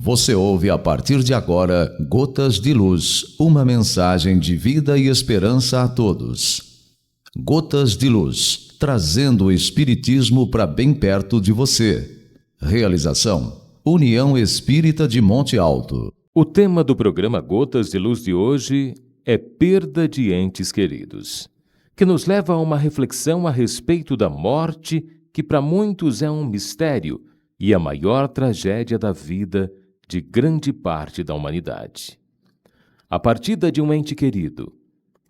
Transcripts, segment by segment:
Você ouve a partir de agora Gotas de Luz, uma mensagem de vida e esperança a todos. Gotas de Luz, trazendo o Espiritismo para bem perto de você. Realização: União Espírita de Monte Alto. O tema do programa Gotas de Luz de hoje é perda de entes queridos, que nos leva a uma reflexão a respeito da morte, que para muitos é um mistério e a maior tragédia da vida de grande parte da humanidade. A partida de um ente querido,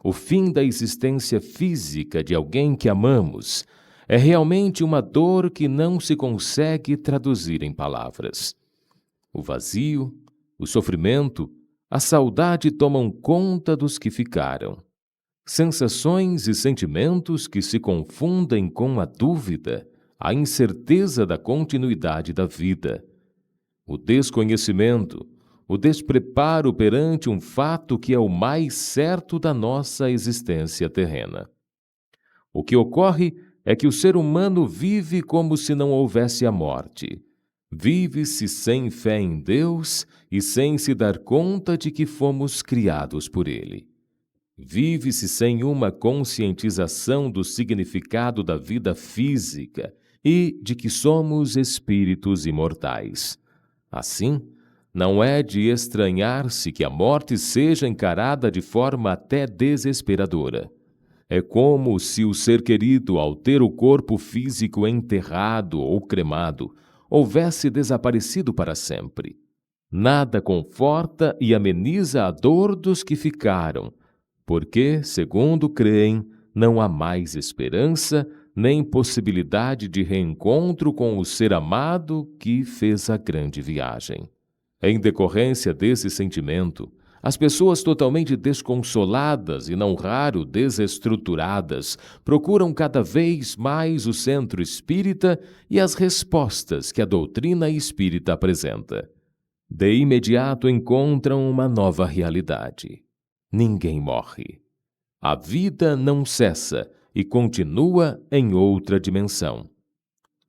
o fim da existência física de alguém que amamos, é realmente uma dor que não se consegue traduzir em palavras. O vazio, o sofrimento, a saudade tomam conta dos que ficaram. Sensações e sentimentos que se confundem com a dúvida, a incerteza da continuidade da vida. O desconhecimento, o despreparo perante um fato que é o mais certo da nossa existência terrena. O que ocorre é que o ser humano vive como se não houvesse a morte. Vive-se sem fé em Deus e sem se dar conta de que fomos criados por Ele. Vive-se sem uma conscientização do significado da vida física e de que somos espíritos imortais. Assim, não é de estranhar-se que a morte seja encarada de forma até desesperadora. É como se o ser querido, ao ter o corpo físico enterrado ou cremado, houvesse desaparecido para sempre. Nada conforta e ameniza a dor dos que ficaram, porque, segundo creem, não há mais esperança nem possibilidade de reencontro com o ser amado que fez a grande viagem. Em decorrência desse sentimento, as pessoas totalmente desconsoladas e não raro desestruturadas procuram cada vez mais o centro espírita e as respostas que a doutrina espírita apresenta. De imediato encontram uma nova realidade. Ninguém morre. A vida não cessa e continua em outra dimensão.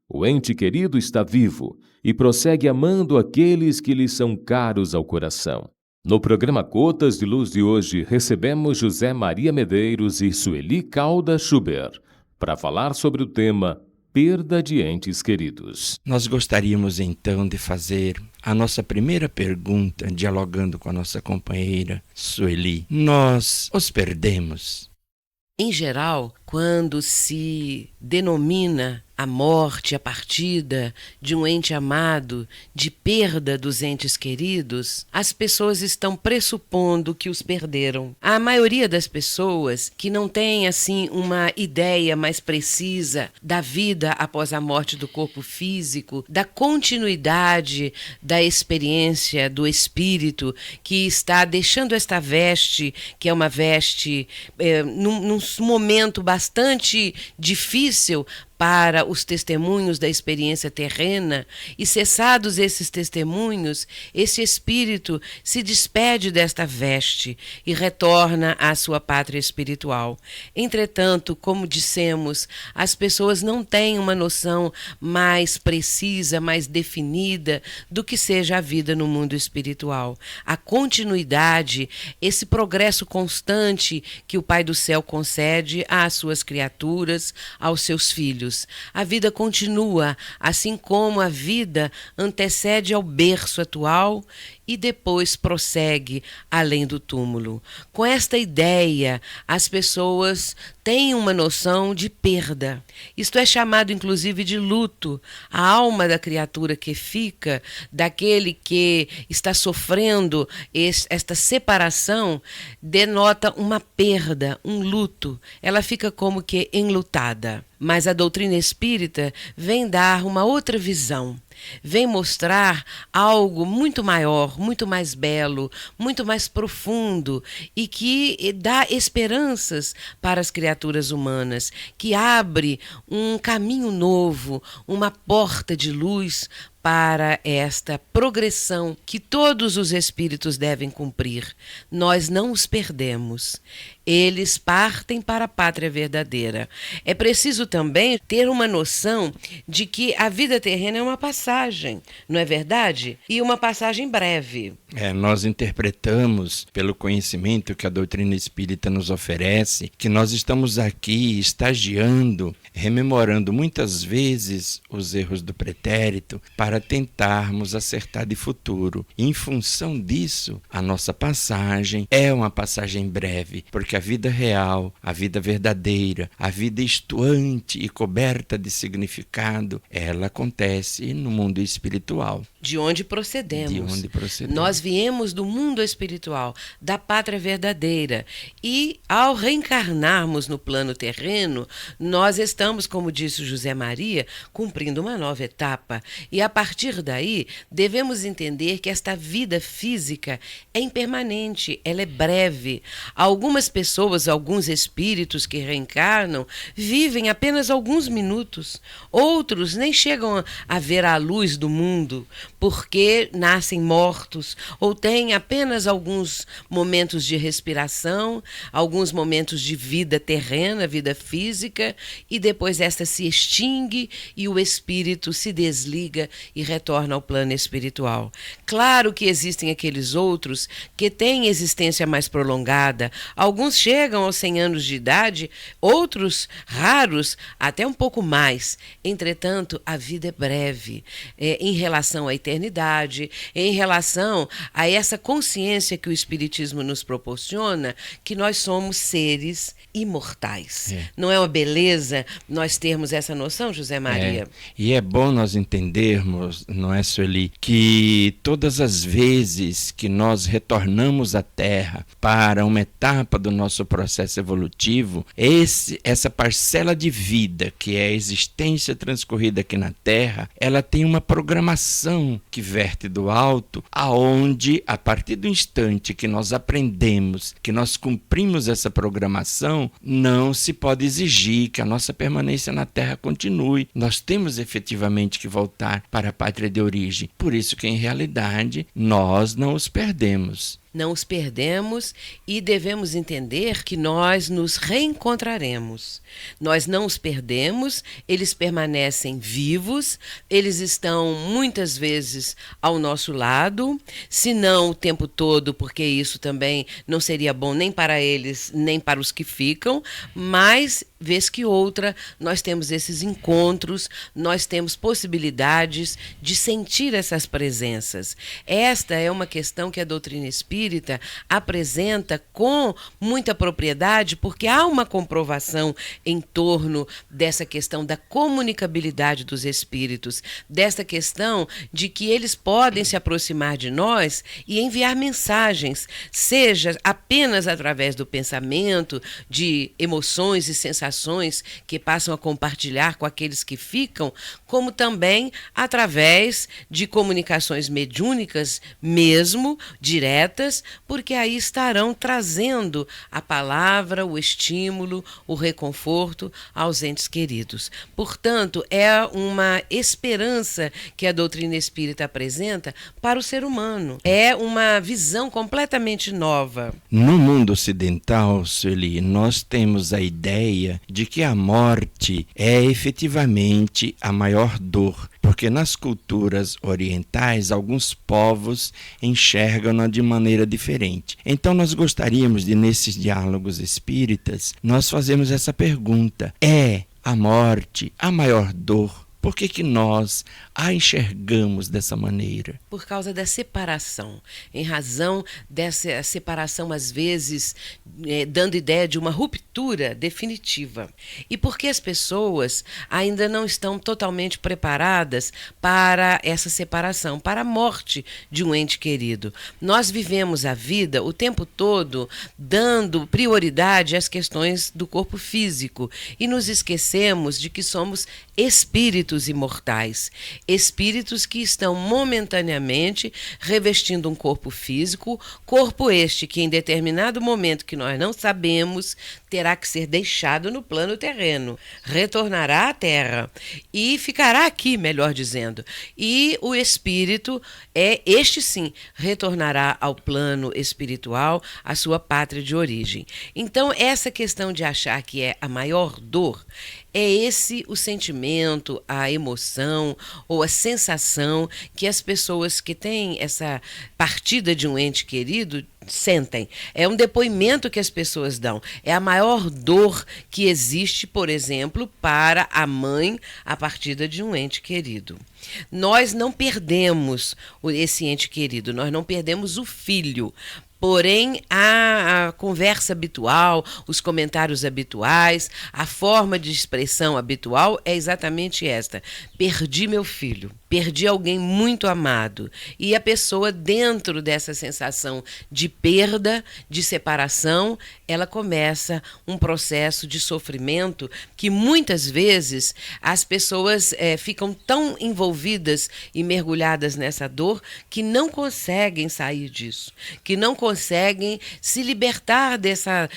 O ente querido está vivo e prossegue amando aqueles que lhe são caros ao coração. No programa Gotas de Luz de hoje, recebemos José Maria Medeiros e Sueli Calda Schubert para falar sobre o tema perda de entes queridos. Nós gostaríamos então de fazer a nossa primeira pergunta, dialogando com a nossa companheira Sueli. Nós os perdemos? Em geral, quando se denomina a morte, a partida de um ente amado, de perda dos entes queridos, as pessoas estão pressupondo que os perderam. A maioria das pessoas que não tem assim uma ideia mais precisa da vida após a morte do corpo físico, da continuidade da experiência do espírito que está deixando esta veste, que é uma veste num momento bastante difícil para os testemunhos da experiência terrena, e cessados esses testemunhos, esse espírito se despede desta veste e retorna à sua pátria espiritual. Entretanto, como dissemos, as pessoas não têm uma noção mais precisa, mais definida do que seja a vida no mundo espiritual. A continuidade, esse progresso constante que o Pai do Céu concede às suas criaturas, aos seus filhos. A vida continua, assim como a vida antecede ao berço atual e depois prossegue além do túmulo. Com esta ideia, as pessoas têm uma noção de perda. Isto é chamado inclusive de luto. A alma da criatura que fica, daquele que está sofrendo esta separação, denota uma perda, um luto. Ela fica como que enlutada. Mas a doutrina espírita vem dar uma outra visão. Vem mostrar algo muito maior, muito mais belo, muito mais profundo e que dá esperanças para as criaturas humanas, que abre um caminho novo, uma porta de luz para esta progressão que todos os espíritos devem cumprir. Nós não os perdemos. Eles partem para a pátria verdadeira. É preciso também ter uma noção de que a vida terrena é uma passagem, não é verdade? E uma passagem breve. Nós interpretamos, pelo conhecimento que a doutrina espírita nos oferece, que nós estamos aqui estagiando, rememorando muitas vezes os erros do pretérito para tentarmos acertar de futuro. E, em função disso, a nossa passagem é uma passagem breve, porque a vida real, a vida verdadeira, a vida estuante e coberta de significado, ela acontece no mundo espiritual. De onde procedemos. Nós viemos do mundo espiritual, da pátria verdadeira. E, ao reencarnarmos no plano terreno, nós estamos, como disse José Maria, cumprindo uma nova etapa. E, a partir daí, devemos entender que esta vida física é impermanente, ela é breve. Algumas pessoas, alguns espíritos que reencarnam, vivem apenas alguns minutos. Outros nem chegam a ver a luz do mundo, porque nascem mortos ou têm apenas alguns momentos de respiração, alguns momentos de vida terrena, vida física, e depois esta se extingue e o espírito se desliga e retorna ao plano espiritual. Claro que existem aqueles outros que têm existência mais prolongada, alguns chegam aos 100 anos de idade, outros, raros, até um pouco mais. Entretanto, a vida é breve em relação à eternidade, em relação a essa consciência que o Espiritismo nos proporciona, que nós somos seres imortais. Não é uma beleza nós termos essa noção, José Maria? E é bom nós entendermos, não é, Sueli, que todas as vezes que nós retornamos à Terra para uma etapa do nosso processo evolutivo, essa parcela de vida que é a existência transcorrida aqui na Terra, ela tem uma programação que verte do alto, aonde, a partir do instante que nós aprendemos, que nós cumprimos essa programação, não se pode exigir que a nossa permanência na Terra continue. Nós temos efetivamente que voltar para a pátria de origem. Por isso que, em realidade, nós não os perdemos. Não os perdemos e devemos entender que nós nos reencontraremos. Nós não os perdemos, eles permanecem vivos, eles estão muitas vezes ao nosso lado, se não o tempo todo, porque isso também não seria bom nem para eles, nem para os que ficam, mas, vez que outra, nós temos esses encontros, nós temos possibilidades de sentir essas presenças. Esta é uma questão que a doutrina espírita apresenta com muita propriedade, porque há uma comprovação em torno dessa questão da comunicabilidade dos espíritos, dessa questão de que eles podem se aproximar de nós e enviar mensagens, seja apenas através do pensamento, de emoções e sensações que passam a compartilhar com aqueles que ficam, como também através de comunicações mediúnicas, mesmo diretas, porque aí estarão trazendo a palavra, o estímulo, o reconforto aos entes queridos. Portanto, é uma esperança que a doutrina espírita apresenta para o ser humano. É uma visão completamente nova. No mundo ocidental, Sueli, nós temos a ideia de que a morte é efetivamente a maior dor, porque nas culturas orientais, alguns povos enxergam-na de maneira diferente. Então nós gostaríamos de, nesses diálogos espíritas, nós fazermos essa pergunta: é a morte a maior dor? Por que nós a enxergamos dessa maneira? Por causa da separação, em razão dessa separação, às vezes, dando ideia de uma ruptura definitiva. E porque as pessoas ainda não estão totalmente preparadas para essa separação, para a morte de um ente querido. Nós vivemos a vida o tempo todo dando prioridade às questões do corpo físico e nos esquecemos de que somos espíritos espíritos imortais, espíritos que estão momentaneamente revestindo um corpo físico, corpo este que em determinado momento que nós não sabemos, terá que ser deixado no plano terreno, retornará à Terra e ficará aqui, melhor dizendo. E o espírito, este sim, retornará ao plano espiritual, à sua pátria de origem. Então, essa questão de achar que é a maior dor, é esse o sentimento, a emoção ou a sensação que as pessoas que têm essa partida de um ente querido sentem. É um depoimento que as pessoas dão. É a maior dor que existe, por exemplo, para a mãe a partida de um ente querido. Nós não perdemos esse ente querido, nós não perdemos o filho. Porém, a conversa habitual, os comentários habituais, a forma de expressão habitual é exatamente esta. Perdi meu filho, perdi alguém muito amado. E a pessoa, dentro dessa sensação de perda, de separação, ela começa um processo de sofrimento que muitas vezes as pessoas ficam tão envolvidas e mergulhadas nessa dor que não conseguem sair disso, que não conseguem se libertar dessa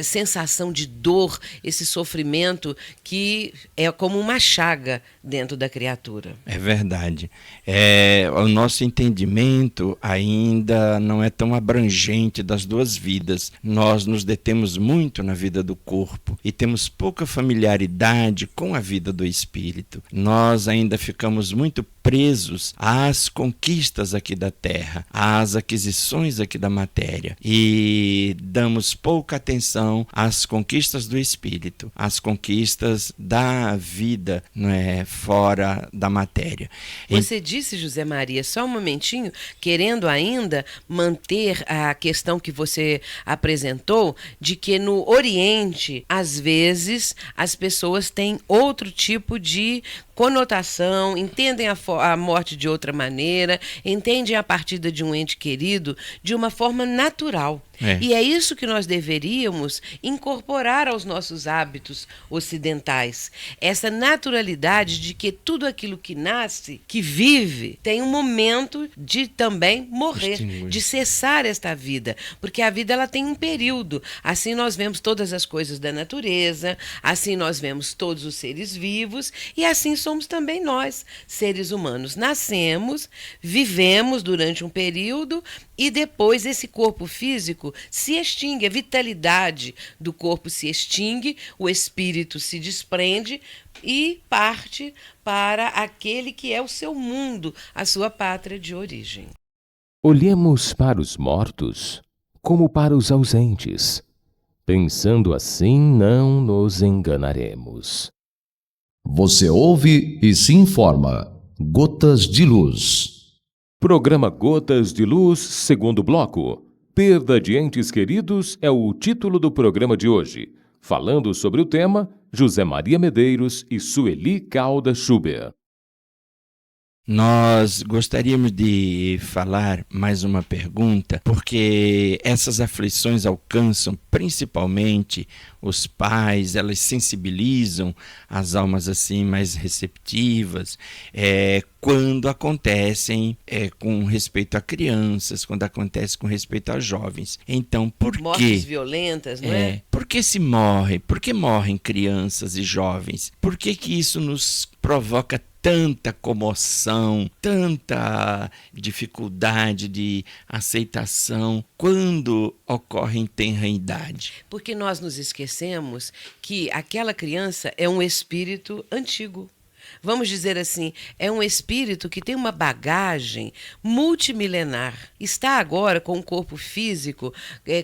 sensação de dor, esse sofrimento que é como uma chaga dentro da criatura. É verdade. O nosso entendimento ainda não é tão abrangente das duas vidas. Nós nos detemos muito na vida do corpo e temos pouca familiaridade com a vida do espírito. Nós ainda ficamos muito presos às conquistas aqui da Terra, às aquisições aqui da matéria, e damos pouca atenção às conquistas do espírito, às conquistas da vida, não é, fora da matéria. Você disse, José Maria, só um momentinho, querendo ainda manter a questão que você apresentou, de que no Oriente, às vezes, as pessoas têm outro tipo de conotação, entendem a morte de outra maneira, entendem a partida de um ente querido de uma forma natural. E é isso que nós deveríamos incorporar aos nossos hábitos ocidentais. Essa naturalidade de que tudo aquilo que nasce, que vive, tem um momento de também morrer, de cessar esta vida. Porque a vida ela tem um período. Assim nós vemos todas as coisas da natureza, assim nós vemos todos os seres vivos e assim somos também nós, seres humanos. Nascemos, vivemos durante um período e depois esse corpo físico se extingue, a vitalidade do corpo se extingue, o espírito se desprende e parte para aquele que é o seu mundo, a sua pátria de origem. Olhemos para os mortos como para os ausentes. Pensando assim, não nos enganaremos. Você ouve e se informa. Gotas de Luz. Programa Gotas de Luz, segundo bloco. Perda de entes queridos é o título do programa de hoje. Falando sobre o tema, José Maria Medeiros e Sueli Caldas Schubert. Nós gostaríamos de falar mais uma pergunta, porque essas aflições alcançam principalmente os pais, elas sensibilizam as almas assim mais receptivas, quando acontecem com respeito a crianças, quando acontece com respeito a jovens. Então, por quê? Mortes violentas, não é? Por que se morre? Por que morrem crianças e jovens? Por que isso nos provoca tanta comoção, tanta dificuldade de aceitação quando ocorre em tenra idade? Porque nós nos esquecemos que aquela criança é um espírito antigo. Vamos dizer assim, é um espírito que tem uma bagagem multimilenar. Está agora com um corpo físico,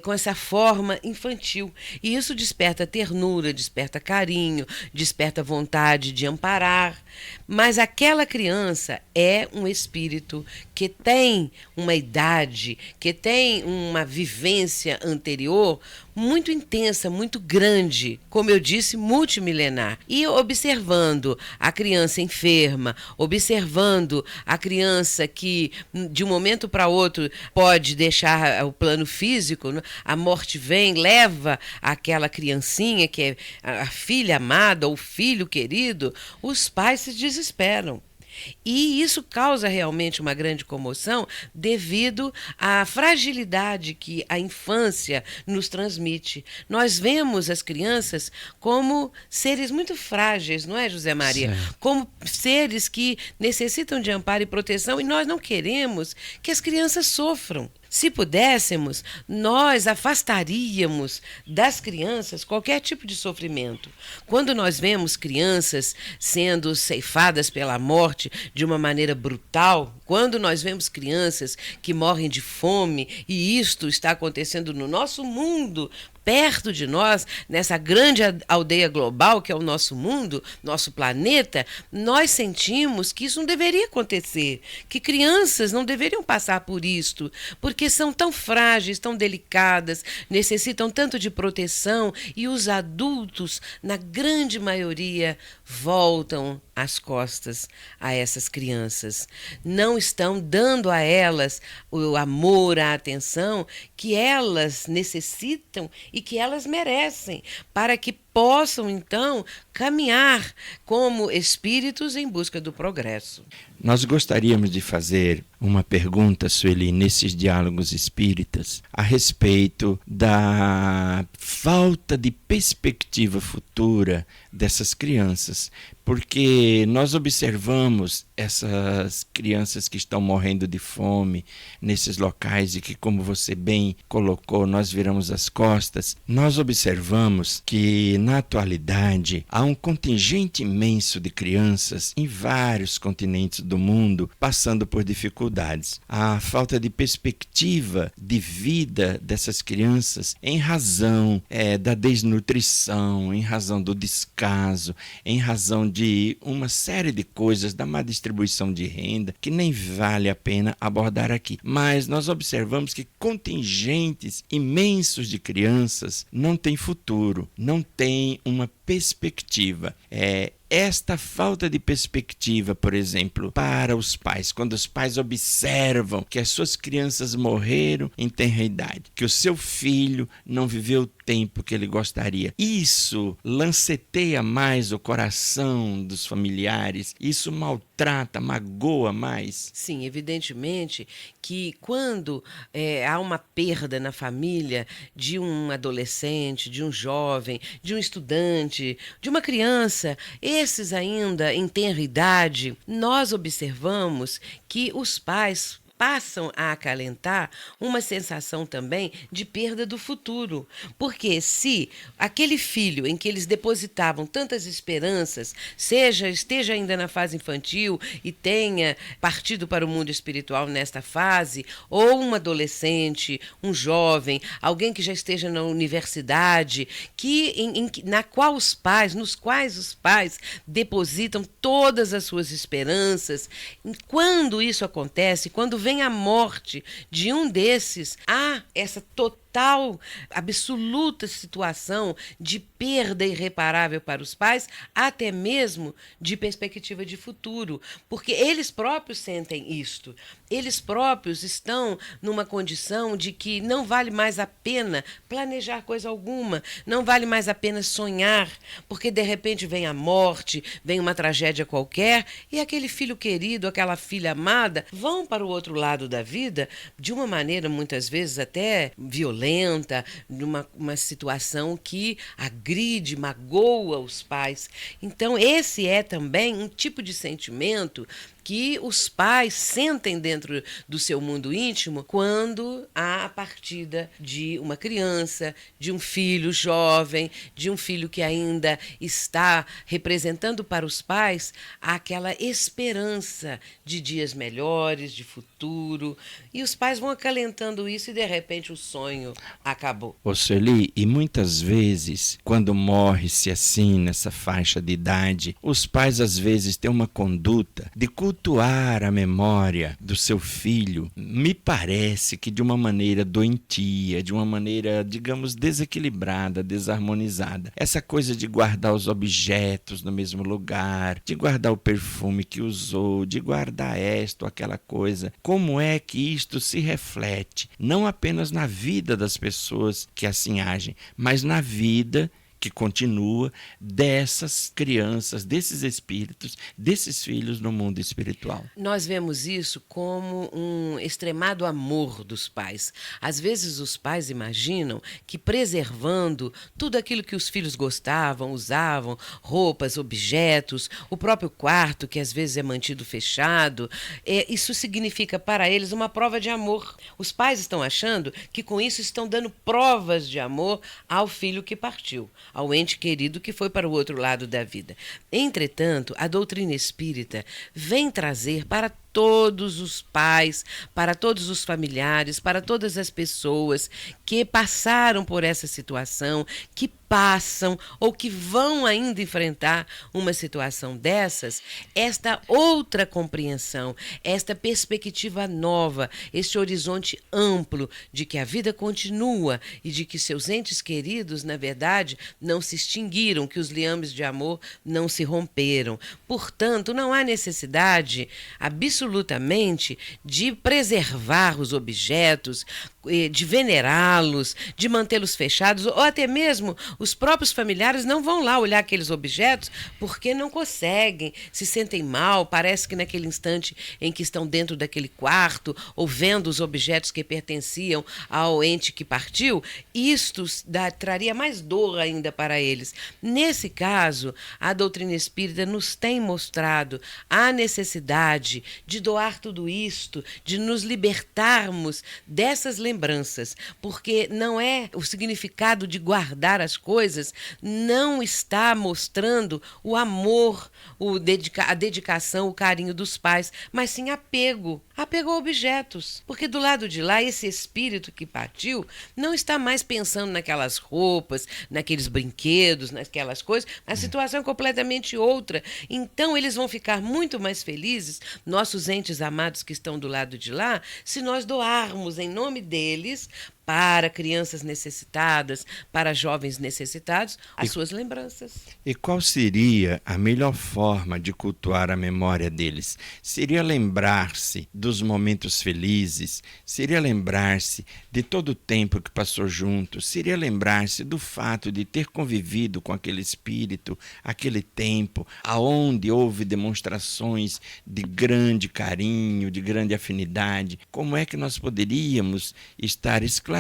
com essa forma infantil. E isso desperta ternura, desperta carinho, desperta vontade de amparar. Mas aquela criança é um espírito que tem uma idade, que tem uma vivência anterior muito intensa, muito grande, como eu disse, multimilenar. E observando a criança enferma, observando a criança que de um momento para outro pode deixar o plano físico, a morte vem, leva aquela criancinha que é a filha amada ou o filho querido, os pais se desesperam. E isso causa realmente uma grande comoção devido à fragilidade que a infância nos transmite. Nós vemos as crianças como seres muito frágeis, não é, José Maria? Certo. Como seres que necessitam de amparo e proteção, e nós não queremos que as crianças sofram. Se pudéssemos, nós afastaríamos das crianças qualquer tipo de sofrimento. Quando nós vemos crianças sendo ceifadas pela morte de uma maneira brutal, quando nós vemos crianças que morrem de fome, e isto está acontecendo no nosso mundo, perto de nós, nessa grande aldeia global que é o nosso mundo, nosso planeta, nós sentimos que isso não deveria acontecer, que crianças não deveriam passar por isto, porque são tão frágeis, tão delicadas, necessitam tanto de proteção, e os adultos, na grande maioria, voltam as costas a essas crianças. Não estão dando a elas o amor, a atenção que elas necessitam e que elas merecem, para que possam, então, caminhar como espíritos em busca do progresso. Nós gostaríamos de fazer uma pergunta, Sueli, nesses diálogos espíritas, a respeito da falta de perspectiva futura dessas crianças, porque nós observamos essas crianças que estão morrendo de fome nesses locais e que, como você bem colocou, nós viramos as costas. Nós observamos que, na atualidade, há um contingente imenso de crianças em vários continentes do mundo passando por dificuldades. A falta de perspectiva de vida dessas crianças em razão da desnutrição, em razão do descaso, em razão de uma série de coisas, da má distribuição de renda, que nem vale a pena abordar aqui. Mas nós observamos que contingentes imensos de crianças não têm futuro, não têm uma perspectiva. Esta falta de perspectiva, por exemplo, para os pais, quando os pais observam que as suas crianças morreram em tenra idade, que o seu filho não viveu o tempo que ele gostaria, isso lanceteia mais o coração dos familiares, isso maltrata, magoa mais. Sim, evidentemente que quando há uma perda na família de um adolescente, de um jovem, de um estudante, de uma criança, esses ainda em tenra idade, nós observamos que os pais passam a acalentar uma sensação também de perda do futuro. Porque se aquele filho em que eles depositavam tantas esperanças, esteja ainda na fase infantil e tenha partido para o mundo espiritual nesta fase, ou um adolescente, um jovem, alguém que já esteja na universidade, nos quais os pais depositam todas as suas esperanças, quando isso acontece, quando vem a morte de um desses, há essa total, absoluta situação de perda irreparável para os pais, até mesmo de perspectiva de futuro, porque eles próprios sentem isto. Eles próprios estão numa condição de que não vale mais a pena planejar coisa alguma, não vale mais a pena sonhar, porque de repente vem a morte, vem uma tragédia qualquer, e aquele filho querido, aquela filha amada, vão para o outro lado da vida de uma maneira muitas vezes até violenta, numa situação que agride, magoa os pais. Então esse é também um tipo de sentimento que os pais sentem dentro do seu mundo íntimo quando há a partida de uma criança, de um filho jovem, de um filho que ainda está representando para os pais aquela esperança de dias melhores, de futuro, e os pais vão acalentando isso e de repente o sonho acabou. Ô Sueli, e muitas vezes, quando morre-se assim nessa faixa de idade, os pais às vezes têm uma conduta de cultuar a memória do seu filho, me parece que de uma maneira doentia, de uma maneira, digamos, desequilibrada, desarmonizada. Essa coisa de guardar os objetos no mesmo lugar, de guardar o perfume que usou, de guardar esta ou aquela coisa. Como é que isto se reflete não apenas na vida das pessoas que assim agem, mas na vida que continua dessas crianças, desses espíritos, desses filhos no mundo espiritual. Nós vemos isso como um extremado amor dos pais. Às vezes os pais imaginam que preservando tudo aquilo que os filhos gostavam, usavam, roupas, objetos, o próprio quarto, que às vezes é mantido fechado, isso significa para eles uma prova de amor. Os pais estão achando que com isso estão dando provas de amor ao filho que partiu, ao ente querido que foi para o outro lado da vida. Entretanto, a doutrina espírita vem trazer para todos os pais, para todos os familiares, para todas as pessoas que passaram por essa situação, que passam ou que vão ainda enfrentar uma situação dessas, esta outra compreensão, esta perspectiva nova, este horizonte amplo de que a vida continua e de que seus entes queridos, na verdade, não se extinguiram, que os liames de amor não se romperam. Portanto, não há necessidade absolutamente de preservar os objetos, de venerá-los, de mantê-los fechados, ou até mesmo os próprios familiares não vão lá olhar aqueles objetos porque não conseguem, se sentem mal, parece que naquele instante em que estão dentro daquele quarto ou vendo os objetos que pertenciam ao ente que partiu, isto traria mais dor ainda para eles. Nesse caso, a doutrina espírita nos tem mostrado a necessidade de doar tudo isto, de nos libertarmos dessas lembranças, porque não é o significado de guardar as coisas, não está mostrando o amor, a dedicação, o carinho dos pais, mas sim apego a objetos, porque do lado de lá esse espírito que partiu não está mais pensando naquelas roupas, naqueles brinquedos, naquelas coisas, a situação é completamente outra. Então eles vão ficar muito mais felizes, nossos entes amados que estão do lado de lá, se nós doarmos em nome deles para crianças necessitadas, para jovens necessitados, as suas lembranças. E qual seria a melhor forma de cultuar a memória deles? Seria lembrar-se dos momentos felizes, seria lembrar-se de todo o tempo que passou junto, seria lembrar-se do fato de ter convivido com aquele espírito, aquele tempo, aonde houve demonstrações de grande carinho, de grande afinidade. Como é que nós poderíamos estar esclarecendo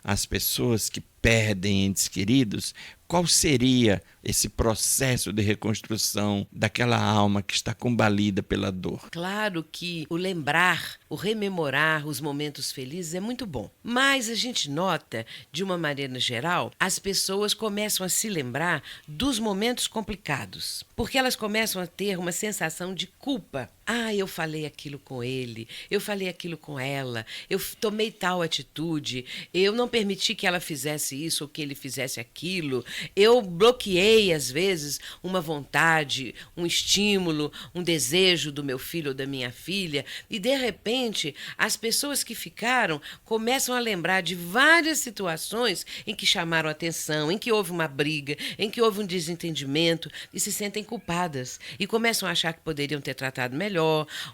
as pessoas que perdem entes queridos, qual seria esse processo de reconstrução daquela alma que está combalida pela dor? Claro que o lembrar, o rememorar os momentos felizes é muito bom, mas a gente nota, de uma maneira geral, as pessoas começam a se lembrar dos momentos complicados, porque elas começam a ter uma sensação de culpa. Ah, eu falei aquilo com ele, eu falei aquilo com ela, eu tomei tal atitude, eu não permiti que ela fizesse isso ou que ele fizesse aquilo, eu bloqueei, às vezes, uma vontade, um estímulo, um desejo do meu filho ou da minha filha, e, de repente, as pessoas que ficaram começam a lembrar de várias situações em que chamaram atenção, em que houve uma briga, em que houve um desentendimento, e se sentem culpadas, e começam a achar que poderiam ter tratado melhor.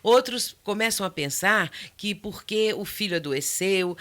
Outros começam a pensar que porque o filho adoeceu,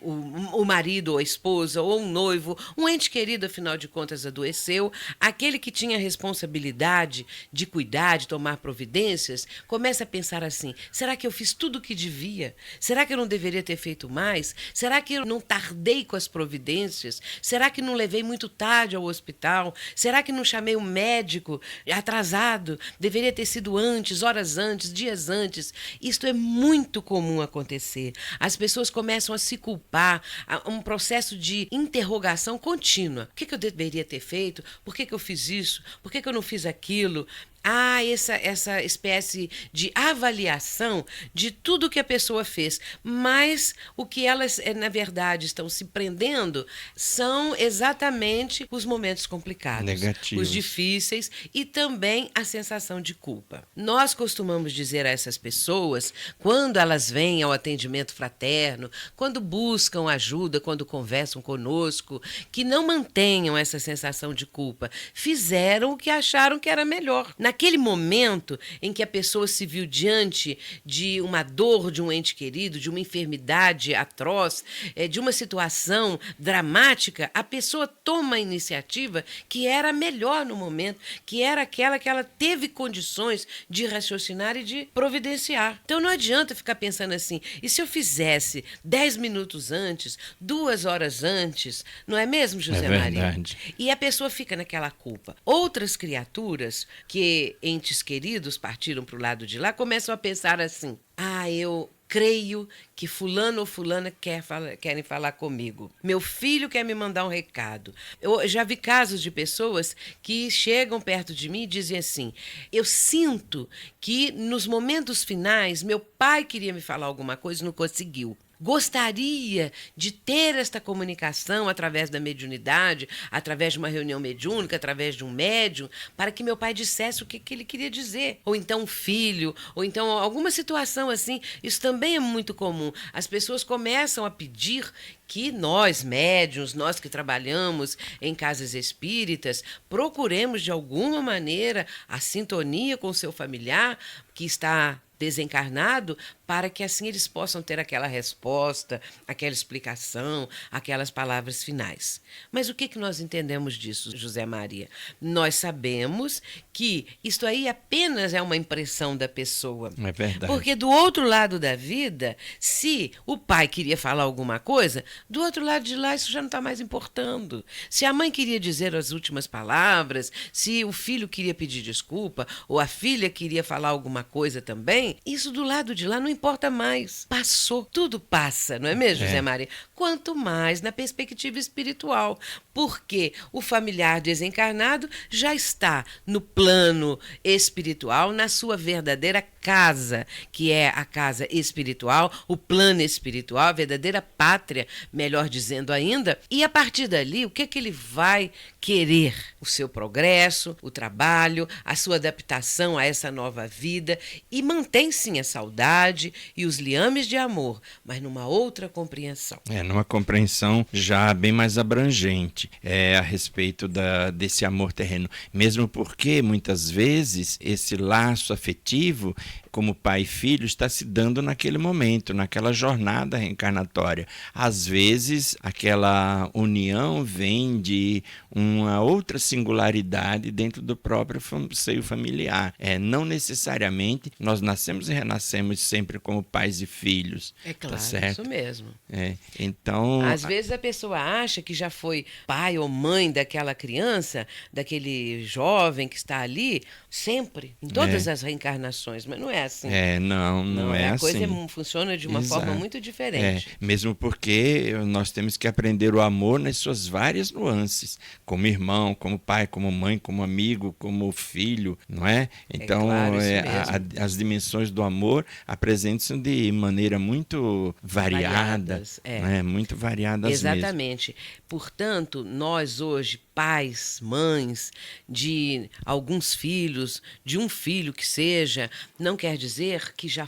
o marido ou a esposa ou um noivo, um ente querido, afinal de contas, adoeceu, aquele que tinha a responsabilidade de cuidar, de tomar providências, começa a pensar assim: será que eu fiz tudo o que devia? Será que eu não deveria ter feito mais? Será que eu não tardei com as providências? Será que não levei muito tarde ao hospital? Será que não chamei um médico atrasado? Deveria ter sido antes, horas antes, dias antes. Isto é muito comum acontecer. As pessoas começam a se culpar, um processo de interrogação contínua. O que eu deveria ter feito? Por que eu fiz isso? Por que eu não fiz aquilo? há essa espécie de avaliação de tudo que a pessoa fez, mas o que elas, na verdade, estão se prendendo são exatamente os momentos complicados, negativos, os difíceis e também a sensação de culpa. Nós costumamos dizer a essas pessoas, quando elas vêm ao atendimento fraterno, quando buscam ajuda, quando conversam conosco, que não mantenham essa sensação de culpa. Fizeram o que acharam que era melhor. Naquele momento em que a pessoa se viu diante de uma dor de um ente querido, de uma enfermidade atroz, de uma situação dramática, a pessoa toma a iniciativa que era melhor no momento, que era aquela que ela teve condições de raciocinar e de providenciar. Então não adianta ficar pensando assim, e se eu fizesse 10 minutos antes, 2 horas antes, não é mesmo, José Maria? E a pessoa fica naquela culpa. Outras criaturas que entes queridos partiram para o lado de lá, começam a pensar assim, eu creio que fulano ou fulana querem falar comigo. Meu filho quer me mandar um recado. Eu já vi casos de pessoas que chegam perto de mim e dizem assim, eu sinto que nos momentos finais meu pai queria me falar alguma coisa e não conseguiu. Gostaria de ter esta comunicação através da mediunidade, através de uma reunião mediúnica, através de um médium, para que meu pai dissesse o que ele queria dizer. Ou então um filho, ou então alguma situação assim. Isso também é muito comum. As pessoas começam a pedir que nós, médiuns, nós que trabalhamos em casas espíritas, procuremos de alguma maneira a sintonia com o seu familiar que está desencarnado, para que assim eles possam ter aquela resposta, aquela explicação, aquelas palavras finais. Mas o que nós entendemos disso, José Maria? Nós sabemos que isto aí apenas é uma impressão da pessoa. É verdade. Porque do outro lado da vida, se o pai queria falar alguma coisa, do outro lado de lá isso já não está mais importando. Se a mãe queria dizer as últimas palavras, se o filho queria pedir desculpa, ou a filha queria falar alguma coisa também, isso do lado de lá não importa mais. Passou. Tudo passa, não é mesmo, José Maria? Quanto mais na perspectiva espiritual. Porque o familiar desencarnado já está no plano espiritual, na sua verdadeira casa, que é a casa espiritual, o plano espiritual, a verdadeira pátria, melhor dizendo ainda. E a partir dali, o que ele vai querer? O seu progresso, o trabalho, a sua adaptação a essa nova vida e mantém sim a saudade e os liames de amor, mas numa outra compreensão. Numa compreensão já bem mais abrangente a respeito desse amor terreno. Mesmo porque, muitas vezes, esse laço afetivo, como pai e filho, está se dando naquele momento, naquela jornada reencarnatória. Às vezes, aquela união vem de uma outra singularidade dentro do próprio seio familiar. Não necessariamente nós nascemos e renascemos sempre como pais e filhos. É claro, tá certo? Isso mesmo. Então, às vezes a pessoa acha que já foi pai ou mãe daquela criança, daquele jovem que está ali, sempre, em todas as reencarnações, mas não é assim. Não é a assim. coisa funciona de uma forma muito diferente. Mesmo porque nós temos que aprender o amor nas suas várias nuances, como irmão, como pai, como mãe, como amigo, como filho, não é? Então, claro, as dimensões do amor apresentam-se de maneira muito variada, muito variadas. Exatamente. Mesmo. Portanto, nós hoje, pais, mães de alguns filhos, de um filho que seja, não quer dizer que já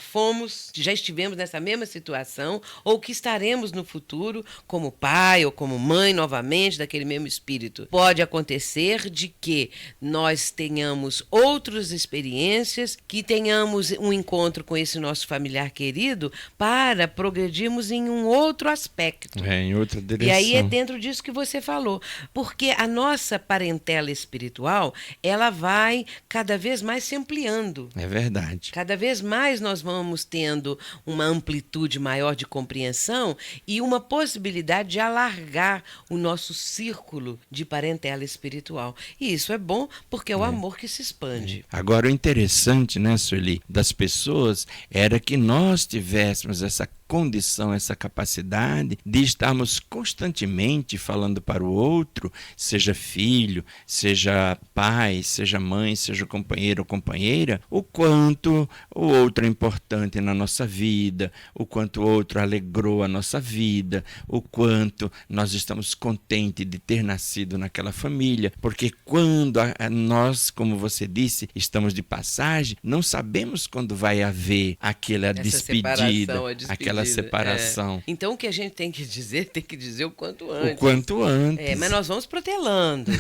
estivemos nessa mesma situação ou que estaremos no futuro como pai ou como mãe novamente daquele mesmo espírito. Pode acontecer de que nós tenhamos outras experiências, que tenhamos um encontro com esse nosso familiar querido para progredirmos em um outro aspecto. Em outra direção. E aí é dentro disso que você falou, porque a nossa parentela espiritual, ela vai cada vez mais se ampliando. É verdade. Cada vez mais nós vamos tendo uma amplitude maior de compreensão e uma possibilidade de alargar o nosso círculo de parentela espiritual. E isso é bom porque é o amor que se expande. Agora, o interessante, né, Sueli, das pessoas era que nós tivéssemos essa condição, essa capacidade de estarmos constantemente falando para o outro, seja filho, seja pai, seja mãe, seja companheiro ou companheira, o quanto o outro é importante na nossa vida, o quanto o outro alegrou a nossa vida, o quanto nós estamos contentes de ter nascido naquela família, porque quando nós, como você disse, estamos de passagem, não sabemos quando vai haver aquela despedida, aquela separação. Então o que a gente tem que dizer o quanto antes. O quanto antes. Mas nós vamos protelando.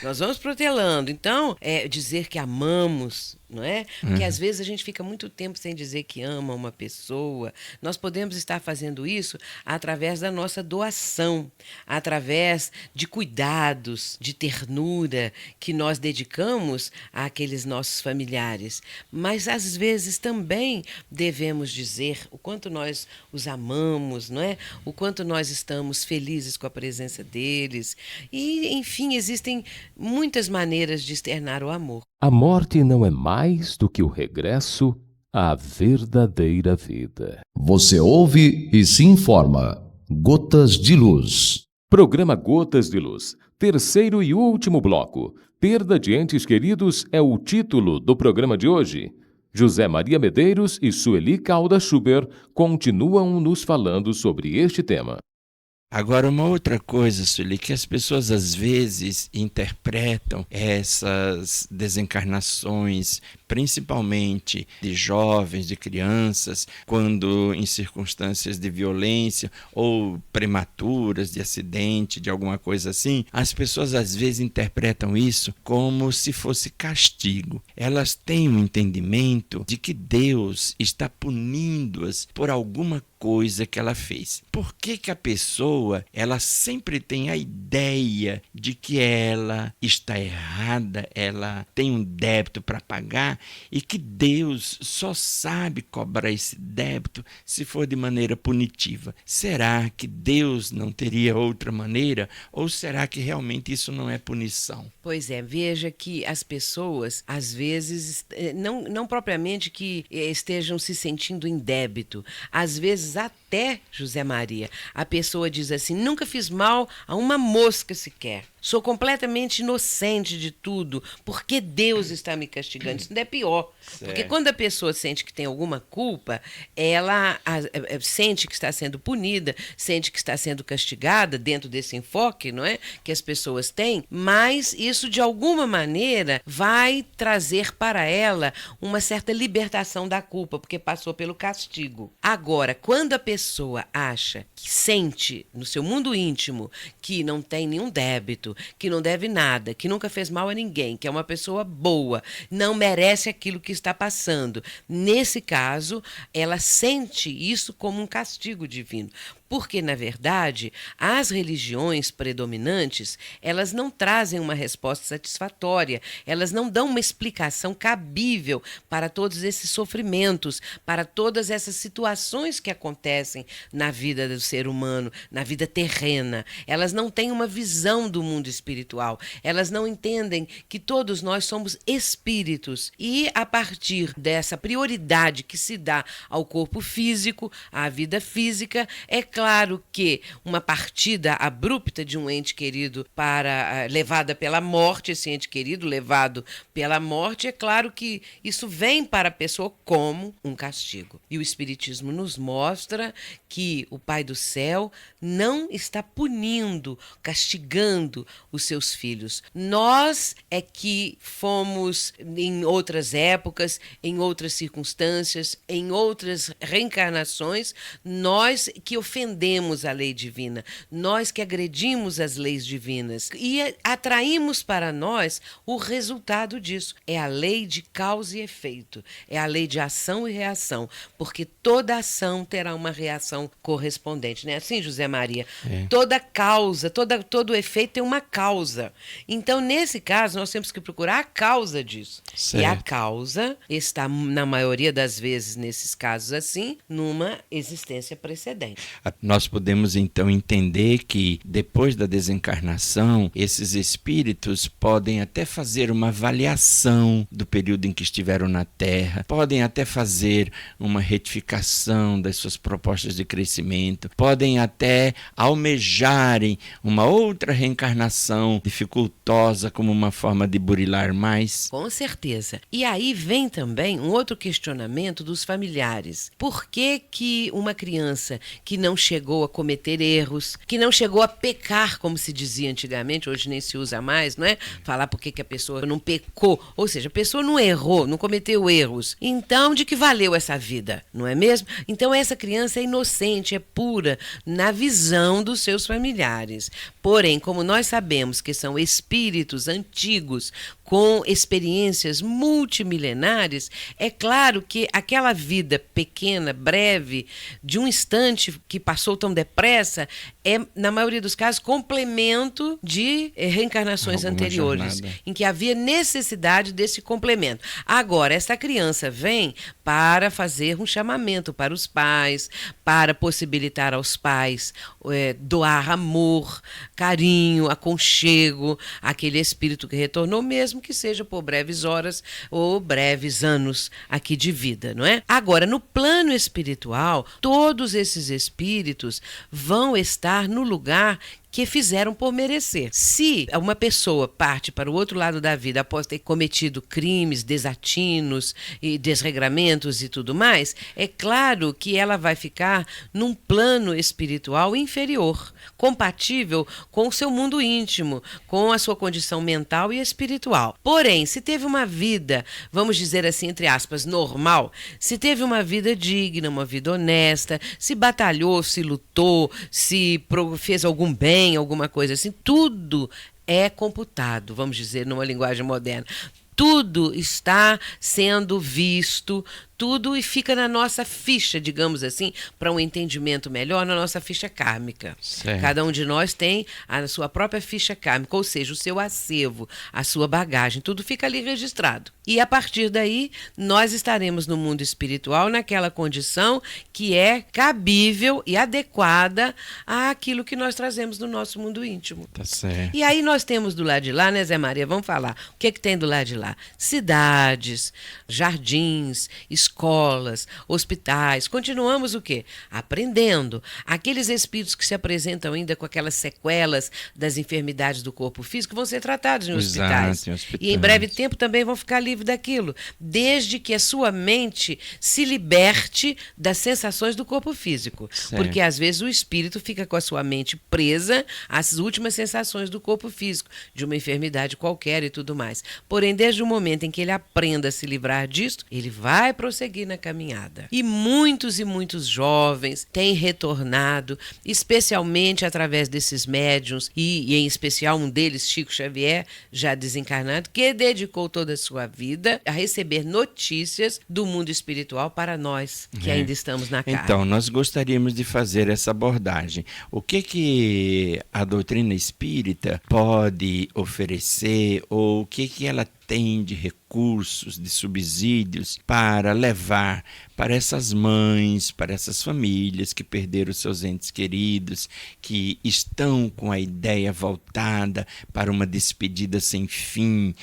Nós vamos protelando. Então, dizer que amamos, não é? Porque às vezes a gente fica muito tempo sem dizer que ama uma pessoa. Nós podemos estar fazendo isso através da nossa doação, através de cuidados, de ternura que nós dedicamos àqueles nossos familiares. Mas às vezes também devemos dizer o quanto nós os amamos, não é? O quanto nós estamos felizes com a presença deles. E, enfim, existem muitas maneiras de externar o amor. A morte não é mais do que o regresso à verdadeira vida. Você ouve e se informa. Gotas de Luz. Programa Gotas de Luz, terceiro e último bloco. Perda de entes queridos é o título do programa de hoje. José Maria Medeiros e Sueli Calda Schubert continuam nos falando sobre este tema. Agora, uma outra coisa, Sueli, que as pessoas às vezes interpretam essas desencarnações, principalmente de jovens, de crianças, quando em circunstâncias de violência ou prematuras, de acidente, de alguma coisa assim, as pessoas às vezes interpretam isso como se fosse castigo. Elas têm um entendimento de que Deus está punindo-as por alguma coisa que ela fez. Por que a pessoa, ela sempre tem a ideia de que ela está errada, ela tem um débito para pagar e que Deus só sabe cobrar esse débito se for de maneira punitiva? Será que Deus não teria outra maneira? Ou será que realmente isso não é punição? Pois é, veja que as pessoas, às vezes, não propriamente que estejam se sentindo em débito, às vezes até, José Maria, a pessoa diz assim: nunca fiz mal a uma mosca sequer. Sou completamente inocente de tudo. Por que Deus está me castigando? Isso ainda é pior. Certo. Porque quando a pessoa sente que tem alguma culpa, ela sente que está sendo punida, sente que está sendo castigada dentro desse enfoque, não é? Que as pessoas têm, mas isso de alguma maneira vai trazer para ela uma certa libertação da culpa, porque passou pelo castigo. Agora, quando a pessoa acha, que sente no seu mundo íntimo que não tem nenhum débito, que não deve nada, que nunca fez mal a ninguém, que é uma pessoa boa, não merece aquilo que está passando. Nesse caso, ela sente isso como um castigo divino. Porque, na verdade, as religiões predominantes, elas não trazem uma resposta satisfatória, elas não dão uma explicação cabível para todos esses sofrimentos, para todas essas situações que acontecem na vida do ser humano, na vida terrena. Elas não têm uma visão do mundo espiritual, elas não entendem que todos nós somos espíritos e, a partir dessa prioridade que se dá ao corpo físico, à vida física, é claro que uma partida abrupta de um ente querido levada pela morte, esse ente querido levado pela morte, é claro que isso vem para a pessoa como um castigo. E o Espiritismo nos mostra que o Pai do Céu não está punindo, castigando os seus filhos. Nós é que fomos, em outras épocas, em outras circunstâncias, em outras reencarnações, nós que ofendemos a lei divina, nós que agredimos as leis divinas e atraímos para nós o resultado disso. É a lei de causa e efeito, é a lei de ação e reação, porque toda ação terá uma reação correspondente, não é assim, José Maria? É. Toda causa, todo efeito tem uma causa. Então, nesse caso, nós temos que procurar a causa disso. Certo. E a causa está, na maioria das vezes, nesses casos assim, numa existência precedente. Nós podemos, então, entender que, depois da desencarnação, esses espíritos podem até fazer uma avaliação do período em que estiveram na Terra, podem até fazer uma retificação das suas propostas propostas de crescimento, podem até almejarem uma outra reencarnação dificultosa como uma forma de burilar mais. Com certeza. E aí vem também um outro questionamento dos familiares. Por que que uma criança que não chegou a cometer erros, que não chegou a pecar, como se dizia antigamente, hoje nem se usa mais, não é? Falar por que que a pessoa não pecou, ou seja, a pessoa não errou, não cometeu erros. Então, de que valeu essa vida, não é mesmo? Então, essa criança é inocente, é pura, na visão dos seus familiares. Porém, como nós sabemos que são espíritos antigos, com experiências multimilenares, é claro que aquela vida pequena, breve, de um instante que passou tão depressa, é, na maioria dos casos, complemento de reencarnações anteriores, em que havia necessidade desse complemento. Agora, essa criança vem para fazer um chamamento para os pais, para possibilitar aos pais doar amor, carinho, aconchego, aquele espírito que retornou, mesmo que seja por breves horas ou breves anos aqui de vida, não é? Agora, no plano espiritual, todos esses espíritos vão estar no lugar que fizeram por merecer. Se uma pessoa parte para o outro lado da vida após ter cometido crimes, desatinos e desregramentos e tudo mais, é claro que ela vai ficar num plano espiritual inferior, compatível com o seu mundo íntimo, com a sua condição mental e espiritual. Porém, se teve uma vida, vamos dizer assim, entre aspas, normal, se teve uma vida digna, uma vida honesta, se batalhou, se lutou, se fez algum bem, alguma coisa assim, tudo é computado, vamos dizer numa linguagem moderna. Tudo está sendo visto, tudo e fica na nossa ficha, digamos assim, para um entendimento melhor, na nossa ficha kármica. Certo. Cada um de nós tem a sua própria ficha kármica, ou seja, o seu acervo, a sua bagagem, tudo fica ali registrado. E a partir daí, nós estaremos no mundo espiritual naquela condição que é cabível e adequada àquilo que nós trazemos no nosso mundo íntimo. Tá certo. E aí nós temos do lado de lá, né, Zé Maria? Vamos falar. O que tem do lado de lá? Cidades, jardins, escolas, hospitais. Continuamos o quê? Aprendendo. Aqueles espíritos que se apresentam ainda com aquelas sequelas das enfermidades do corpo físico vão ser tratados em hospitais. Exato, em hospitais. E em breve tempo também vão ficar livres daquilo, desde que a sua mente se liberte das sensações do corpo físico. Certo. Porque às vezes o espírito fica com a sua mente presa às últimas sensações do corpo físico, de uma enfermidade qualquer e tudo mais. Porém, desde o momento em que ele aprenda a se livrar disto, ele vai prosseguir na caminhada. E muitos jovens têm retornado, especialmente através desses médiuns, e em especial um deles, Chico Xavier, já desencarnado, que dedicou toda a sua vida a receber notícias do mundo espiritual para nós, que ainda estamos na carne. Então, nós gostaríamos de fazer essa abordagem. O que a doutrina espírita pode oferecer, ou o que ela tem de recursos, de subsídios para levar para essas mães, para essas famílias que perderam seus entes queridos, que estão com a ideia voltada para uma despedida sem fim,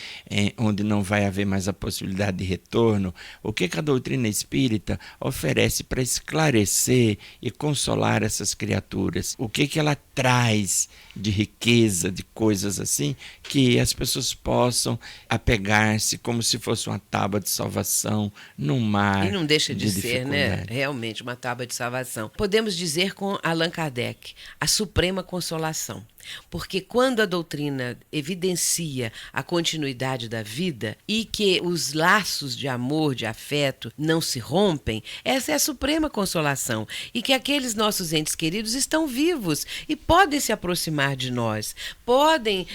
onde não vai haver mais a possibilidade de retorno. O que a doutrina espírita oferece para esclarecer e consolar essas criaturas? O que ela traz de riqueza, de coisas assim, que as pessoas possam apegar-se como se fosse uma tábua de salvação num mar. E não deixa de ser, né? dificuldade. Realmente uma tábua de salvação. Podemos dizer com Allan Kardec, a suprema consolação. Porque quando a doutrina evidencia a continuidade da vida e que os laços de amor, de afeto não se rompem, essa é a suprema consolação. E que aqueles nossos entes queridos estão vivos e podem se aproximar de nós. Podem,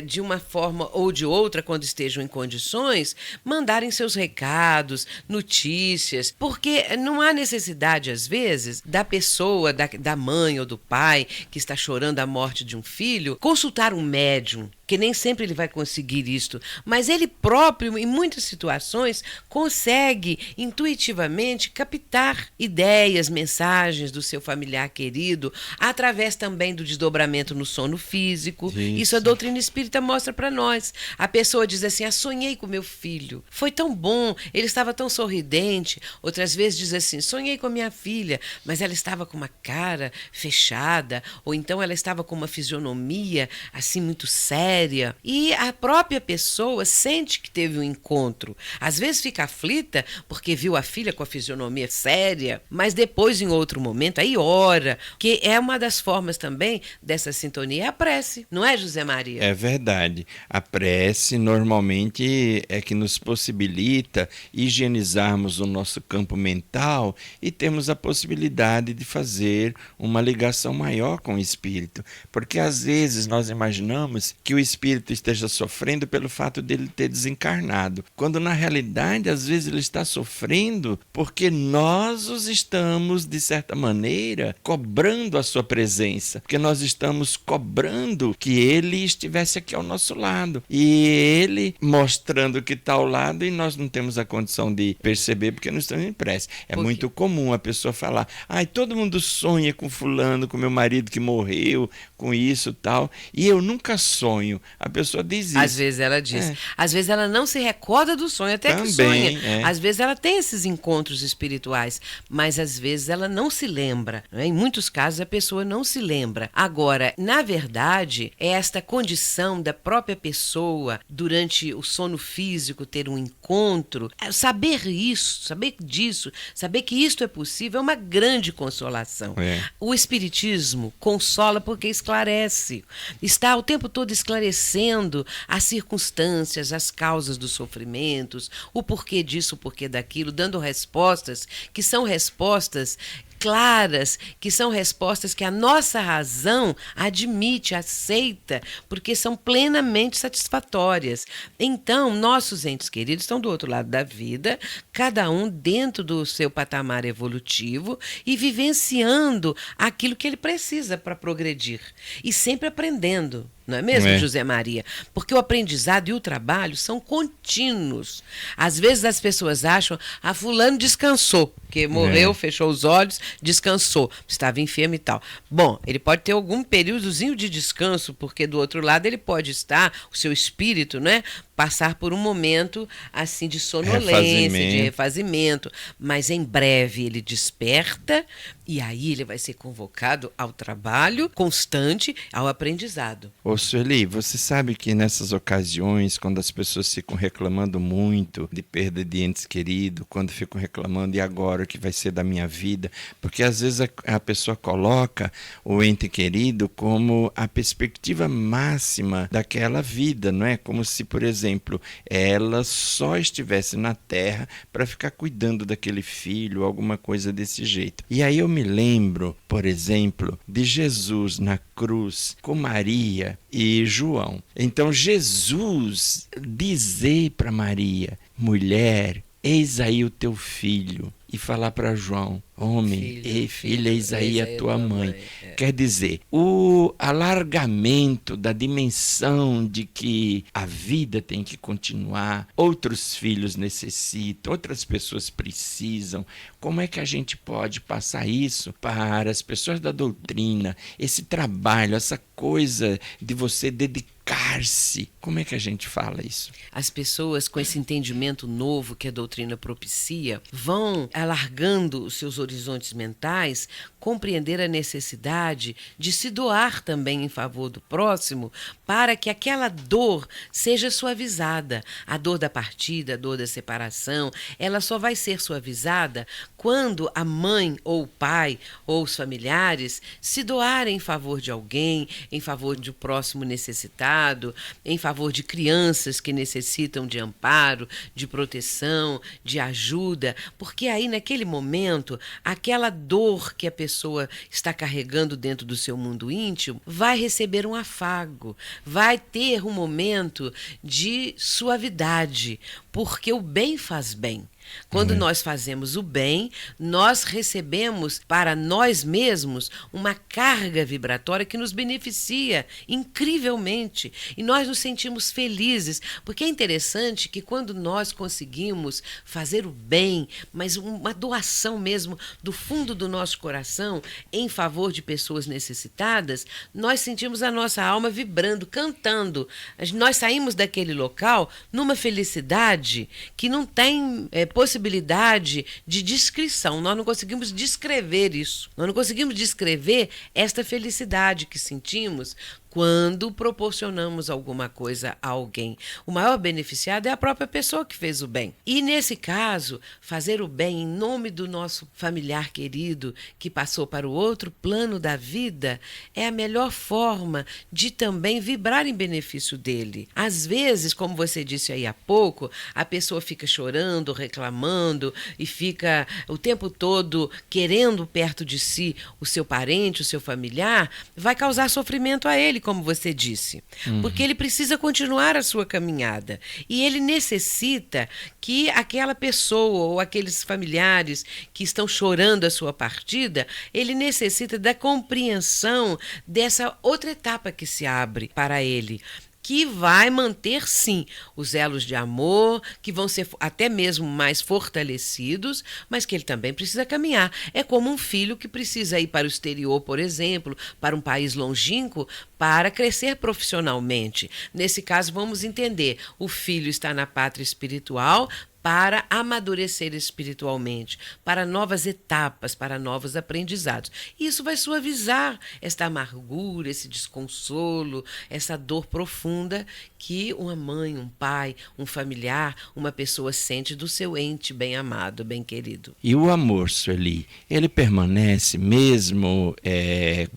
de uma forma ou de outra, quando estejam em condições, mandarem seus recados, notícias. Porque não há necessidade, às vezes, da pessoa, da mãe ou do pai que está chorando a morte de um filho, consultar um médium porque nem sempre ele vai conseguir isto, mas ele próprio, em muitas situações, consegue intuitivamente captar ideias, mensagens do seu familiar querido, através também do desdobramento no sono físico. Isso a doutrina espírita mostra para nós. A pessoa diz assim: sonhei com meu filho, foi tão bom, ele estava tão sorridente. Outras vezes diz assim: sonhei com a minha filha, mas ela estava com uma cara fechada, ou então ela estava com uma fisionomia assim muito séria. E a própria pessoa sente que teve um encontro. Às vezes fica aflita porque viu a filha com a fisionomia séria, mas depois, em outro momento, aí ora, que é uma das formas também dessa sintonia, é a prece, não é, José Maria? É verdade. A prece normalmente é que nos possibilita higienizarmos o nosso campo mental e termos a possibilidade de fazer uma ligação maior com o espírito. Porque às vezes nós imaginamos que o espírito esteja sofrendo pelo fato dele ter desencarnado, quando na realidade às vezes ele está sofrendo porque nós os estamos, de certa maneira, cobrando a sua presença, porque nós estamos cobrando que ele estivesse aqui ao nosso lado, e ele mostrando que está ao lado e nós não temos a condição de perceber porque não estamos em prece. É muito comum a pessoa falar: ai, todo mundo sonha com fulano, com meu marido que morreu, com isso tal, e eu nunca sonho. A pessoa diz isso. Às vezes ela diz. Às vezes ela não se recorda do sonho, até também, que sonha. Às vezes ela tem esses encontros espirituais, mas às vezes ela não se lembra. Né? Em muitos casos a pessoa não se lembra. Agora, na verdade, é esta condição da própria pessoa, durante o sono físico, ter um encontro, saber isso, saber disso, saber que isto é possível, é uma grande consolação. O Espiritismo consola porque esclarece. Está o tempo todo esclarecendo as circunstâncias, as causas dos sofrimentos, o porquê disso, o porquê daquilo, dando respostas que são respostas claras, que são respostas que a nossa razão admite, aceita, porque são plenamente satisfatórias. Então, nossos entes queridos estão do outro lado da vida, cada um dentro do seu patamar evolutivo e vivenciando aquilo que ele precisa para progredir. E sempre aprendendo. Não é mesmo, José Maria? Porque o aprendizado e o trabalho são contínuos. Às vezes as pessoas acham: fulano descansou, porque morreu, fechou os olhos, descansou, estava enfermo e tal. Bom, ele pode ter algum períodozinho de descanso, porque do outro lado ele pode estar, o seu espírito, né, passar por um momento assim de sonolência, de refazimento, mas em breve ele desperta e aí ele vai ser convocado ao trabalho constante, ao aprendizado. Ô Sueli, você sabe que nessas ocasiões, quando as pessoas ficam reclamando muito de perda de entes queridos, quando ficam reclamando: e agora o que vai ser da minha vida? Porque às vezes a pessoa coloca o ente querido como a perspectiva máxima daquela vida, não é? Como se, por exemplo, ela só estivesse na Terra para ficar cuidando daquele filho, alguma coisa desse jeito. E aí eu me lembro, por exemplo, de Jesus na cruz com Maria e João. Então Jesus dizer para Maria: mulher, eis aí o teu filho. E falar para João: homem, filha, eis aí a tua mãe. Quer dizer, o alargamento da dimensão de que a vida tem que continuar, outros filhos necessitam, outras pessoas precisam. Como é que a gente pode passar isso para as pessoas da doutrina? Esse trabalho, essa coisa de você dedicar-se. Como é que a gente fala isso? As pessoas com esse entendimento novo que a doutrina propicia vão alargando os seus horizontes mentais, compreender a necessidade de se doar também em favor do próximo, para que aquela dor seja suavizada. A dor da partida, a dor da separação, ela só vai ser suavizada quando a mãe ou o pai ou os familiares se doarem em favor de alguém, em favor de um próximo necessitado, em favor de crianças que necessitam de amparo, de proteção, de ajuda, porque aí naquele momento, aquela dor que a pessoa está carregando dentro do seu mundo íntimo vai receber um afago, vai ter um momento de suavidade, porque o bem faz bem. Quando nós fazemos o bem, nós recebemos para nós mesmos uma carga vibratória que nos beneficia incrivelmente. E nós nos sentimos felizes, porque é interessante que quando nós conseguimos fazer o bem, mas uma doação mesmo do fundo do nosso coração em favor de pessoas necessitadas, nós sentimos a nossa alma vibrando, cantando. Nós saímos daquele local numa felicidade que não tem possibilidade de descrição. Nós não conseguimos descrever isso. Nós não conseguimos descrever esta felicidade que sentimos quando proporcionamos alguma coisa a alguém. O maior beneficiado é a própria pessoa que fez o bem. E, nesse caso, fazer o bem em nome do nosso familiar querido que passou para o outro plano da vida é a melhor forma de também vibrar em benefício dele. Às vezes, como você disse aí há pouco, a pessoa fica chorando, reclamando e fica o tempo todo querendo perto de si o seu parente, o seu familiar, vai causar sofrimento a ele, como você disse, porque ele precisa continuar a sua caminhada e ele necessita que aquela pessoa ou aqueles familiares que estão chorando a sua partida, ele necessita da compreensão dessa outra etapa que se abre para ele, que vai manter, sim, os elos de amor, que vão ser até mesmo mais fortalecidos, mas que ele também precisa caminhar. É como um filho que precisa ir para o exterior, por exemplo, para um país longínquo, para crescer profissionalmente. Nesse caso, vamos entender, o filho está na pátria espiritual, para amadurecer espiritualmente, para novas etapas, para novos aprendizados. E isso vai suavizar esta amargura, esse desconsolo, essa dor profunda que uma mãe, um pai, um familiar, uma pessoa sente do seu ente bem amado, bem querido. E o amor, Sueli, ele permanece mesmo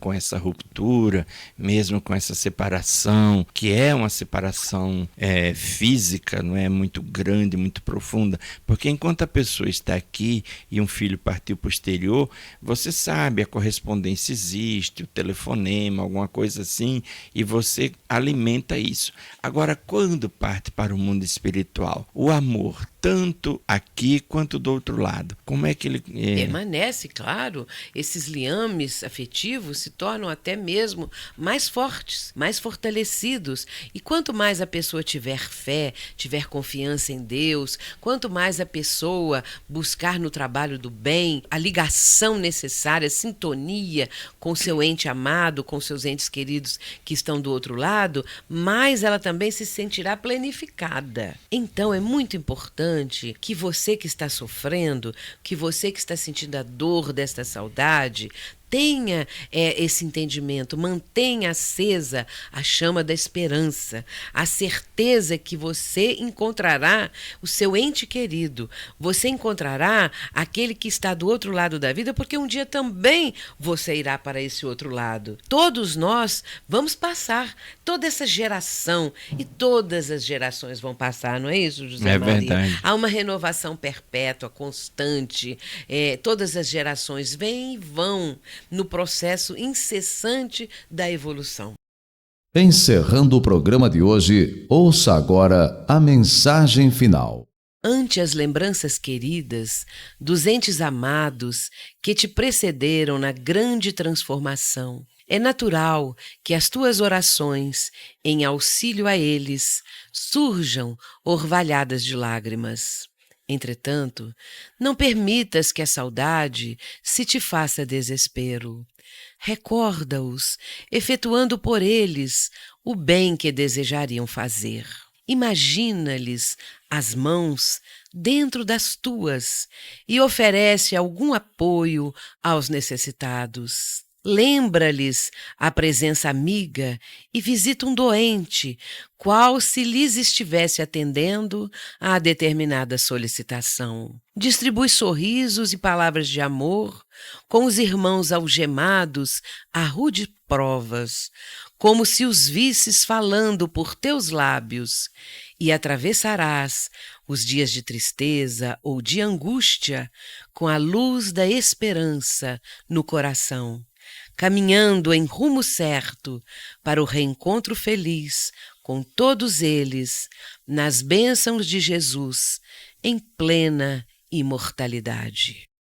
com essa ruptura, mesmo com essa separação, que é uma separação física, não é muito grande, muito profunda, porque enquanto a pessoa está aqui e um filho partiu para o exterior, você sabe, a correspondência existe, o telefonema, alguma coisa assim, e você alimenta isso. Agora, quando parte para o mundo espiritual, o amor, tanto aqui quanto do outro lado, como é que ele... Permanece, claro. Esses liames afetivos se tornam até mesmo mais fortes, mais fortalecidos. E quanto mais a pessoa tiver fé, tiver confiança em Deus, quanto mais a pessoa buscar no trabalho do bem a ligação necessária, a sintonia com seu ente amado, com seus entes queridos que estão do outro lado, mais ela também se sentirá planificada. Então é muito importante que você que está sofrendo, que você que está sentindo a dor desta saudade, tenha esse entendimento, mantenha acesa a chama da esperança, a certeza que você encontrará o seu ente querido, você encontrará aquele que está do outro lado da vida, porque um dia também você irá para esse outro lado. Todos nós vamos passar, toda essa geração e todas as gerações vão passar, não é isso, José Maria? Verdade. Há uma renovação perpétua, constante, todas as gerações vêm e vão no processo incessante da evolução. Encerrando o programa de hoje, ouça agora a mensagem final. Ante as lembranças queridas dos entes amados que te precederam na grande transformação, é natural que as tuas orações, em auxílio a eles, surjam orvalhadas de lágrimas. Entretanto, não permitas que a saudade se te faça desespero. Recorda-os, efetuando por eles o bem que desejariam fazer. Imagina-lhes as mãos dentro das tuas e oferece algum apoio aos necessitados. Lembra-lhes a presença amiga e visita um doente, qual se lhes estivesse atendendo a determinada solicitação. Distribui sorrisos e palavras de amor com os irmãos algemados a rude provas, como se os visses falando por teus lábios, e atravessarás os dias de tristeza ou de angústia com a luz da esperança no coração, caminhando em rumo certo para o reencontro feliz com todos eles, nas bênçãos de Jesus, em plena imortalidade.